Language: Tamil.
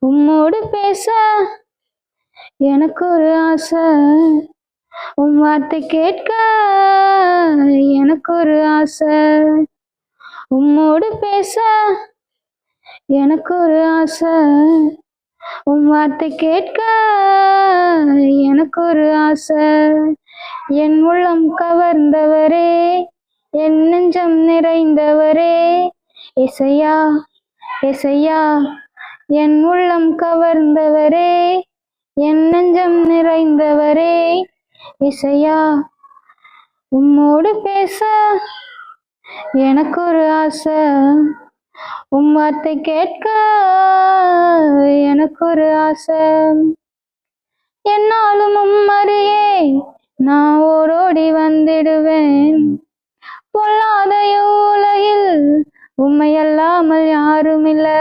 உம்மோடு பேச எனக்கு ஒரு ஆசை, உன் வார்த்தை கேட்க எனக்கு ஒரு ஆசை. உம்மோடு பேச எனக்கு ஒரு ஆசை, உன் வார்த்தை கேட்க எனக்கு ஒரு ஆசை. என் உள்ளம் கவர்ந்தவரே, என் நெஞ்சம் நிறைந்தவரே, இசையா இசையா. என் உள்ளம் கவர்ந்தவரே, என் நெஞ்சம் நிறைந்தவரே, இசையா. உம்மோடு பேச எனக்கு ஒரு ஆசை, உம் வார்த்தை கேட்க எனக்கு ஒரு ஆசை. என்னாலும் உம்மறியே நான் ஓடோடி வந்திடுவேன், பொல்லாத உலகில் உம்மை அல்லாமல் யாரும் இல்லை.